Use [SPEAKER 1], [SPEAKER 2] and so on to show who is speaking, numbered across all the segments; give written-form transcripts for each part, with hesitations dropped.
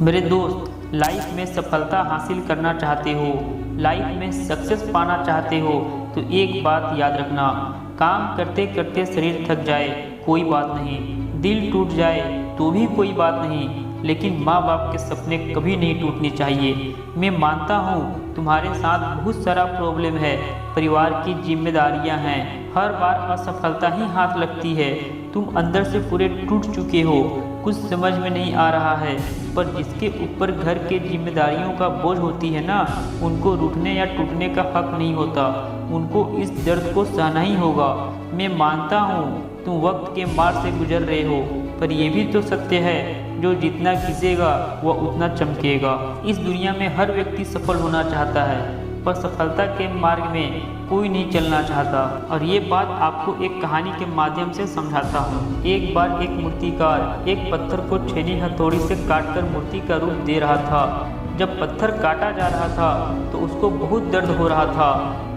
[SPEAKER 1] मेरे दोस्त, लाइफ में सफलता हासिल करना चाहते हो, लाइफ में सक्सेस पाना चाहते हो तो एक बात याद रखना। काम करते करते शरीर थक जाए कोई बात नहीं, दिल टूट जाए तो भी कोई बात नहीं, लेकिन माँ बाप के सपने कभी नहीं टूटने चाहिए। मैं मानता हूँ तुम्हारे साथ बहुत सारा प्रॉब्लम है, परिवार की जिम्मेदारियाँ हैं, हर बार असफलता ही हाथ लगती है, तुम अंदर से पूरे टूट चुके हो, कुछ समझ में नहीं आ रहा है। पर जिसके ऊपर घर के जिम्मेदारियों का बोझ होती है ना, उनको रूठने या टूटने का हक नहीं होता, उनको इस दर्द को सहना ही होगा। मैं मानता हूँ तुम वक्त के मार से गुजर रहे हो, पर यह भी तो सत्य है जो जितना घिसेगा वह उतना चमकेगा। इस दुनिया में हर व्यक्ति सफल होना चाहता है, पर सफलता के मार्ग में कोई नहीं चलना चाहता। और ये बात आपको एक कहानी के माध्यम से समझाता हूँ। एक बार एक मूर्तिकार एक पत्थर को छेनी हथौड़ी से काटकर मूर्ति का रूप दे रहा था। जब पत्थर काटा जा रहा था तो उसको बहुत दर्द हो रहा था।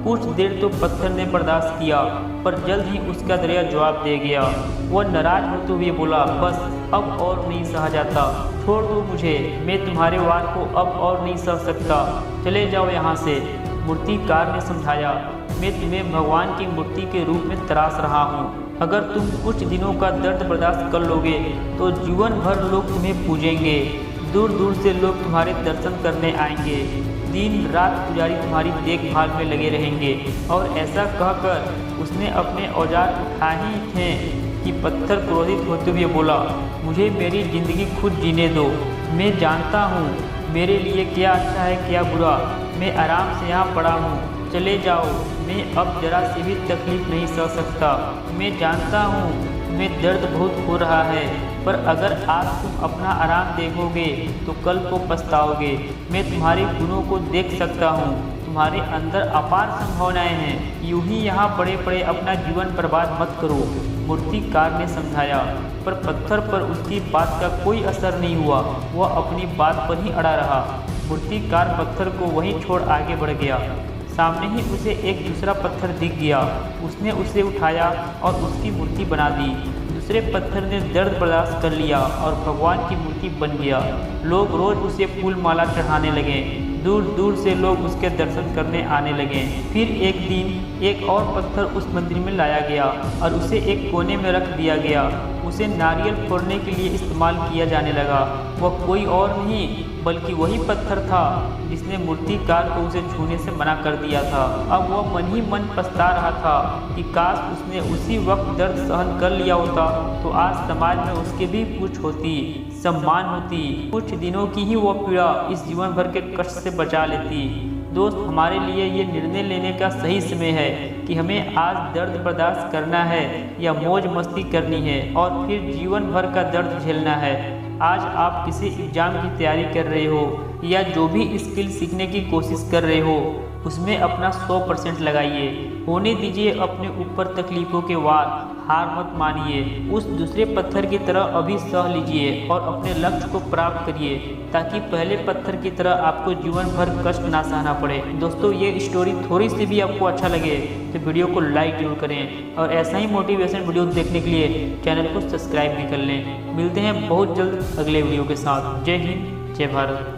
[SPEAKER 1] कुछ देर तो पत्थर ने बर्दाश्त किया, पर जल्द ही उसका दरिया जवाब दे गया। वह नाराज होते हुए बोला, बस अब और नहीं सहा जाता, छोड़ दो मुझे, मैं तुम्हारे वार को अब और नहीं सह सकता, चले जाओ यहाँ से। मूर्तिकार ने समझाया, मैं तुम्हें भगवान की मूर्ति के रूप में तराश रहा हूँ, अगर तुम कुछ दिनों का दर्द बर्दाश्त कर लोगे तो जीवन भर लोग तुम्हें पूजेंगे, दूर दूर से लोग तुम्हारे दर्शन करने आएंगे, दिन रात पुजारी तुम्हारी देखभाल में लगे रहेंगे। और ऐसा कहकर उसने अपने औजार उठाए ही थे कि पत्थर क्रोधित होते हुए बोला, मुझे मेरी ज़िंदगी खुद जीने दो, मैं जानता हूँ मेरे लिए क्या अच्छा है क्या बुरा, मैं आराम से यहाँ पड़ा हूँ, चले जाओ, मैं अब जरा से भी तकलीफ नहीं सह सकता। मैं जानता हूँ तुम्हें दर्द बहुत हो रहा है, पर अगर आज तुम अपना आराम देखोगे तो कल को पछताओगे। मैं तुम्हारे गुणों को देख सकता हूँ, तुम्हारे अंदर अपार संभावनाएं हैं, यूं ही यहाँ पड़े पड़े अपना जीवन बर्बाद मत करो। मूर्तिकार ने समझाया, पर पत्थर पर उसकी बात का कोई असर नहीं हुआ, वह अपनी बात पर ही अड़ा रहा। मूर्तिकार पत्थर को वहीं छोड़ आगे बढ़ गया। सामने ही उसे एक दूसरा पत्थर दिख गया, उसने उसे उठाया और उसकी मूर्ति बना दी। दूसरे पत्थर ने दर्द बर्दाश्त कर लिया और भगवान की मूर्ति बन गया। लोग रोज उसे फूल माला चढ़ाने लगे, दूर दूर से लोग उसके दर्शन करने आने लगे। फिर एक दिन एक और पत्थर उस मंदिर में लाया गया और उसे एक कोने में रख दिया गया। उसे नारियल फोड़ने के लिए इस्तेमाल किया जाने लगा। वह कोई और नहीं बल्कि वही पत्थर था जिसने मूर्तिकार को उसे छूने से मना कर दिया था। अब वह मन ही मन पछता रहा था कि काश उसने उसी वक्त दर्द सहन कर लिया होता तो आज समाज में उसके भी कुछ होती, सम्मान होती, कुछ दिनों की ही वह पीड़ा इस जीवन भर के कष्ट से बचा लेती। दोस्त, हमारे लिए ये निर्णय लेने का सही समय है कि हमें आज दर्द बर्दाश्त करना है या मौज मस्ती करनी है और फिर जीवन भर का दर्द झेलना है। आज आप किसी एग्ज़ाम की तैयारी कर रहे हो या जो भी स्किल सीखने की कोशिश कर रहे हो, उसमें अपना 100% लगाइए। होने दीजिए अपने ऊपर तकलीफ़ों के वार, हार मत मानिए, उस दूसरे पत्थर की तरह अभी सह लीजिए और अपने लक्ष्य को प्राप्त करिए, ताकि पहले पत्थर की तरह आपको जीवन भर कष्ट ना सहना पड़े। दोस्तों, ये स्टोरी थोड़ी सी भी आपको अच्छा लगे तो वीडियो को लाइक जरूर करें और ऐसा ही मोटिवेशन वीडियो देखने के लिए चैनल को सब्सक्राइब भी कर लें। मिलते हैं बहुत जल्द अगले वीडियो के साथ। जय हिंद, जय भारत।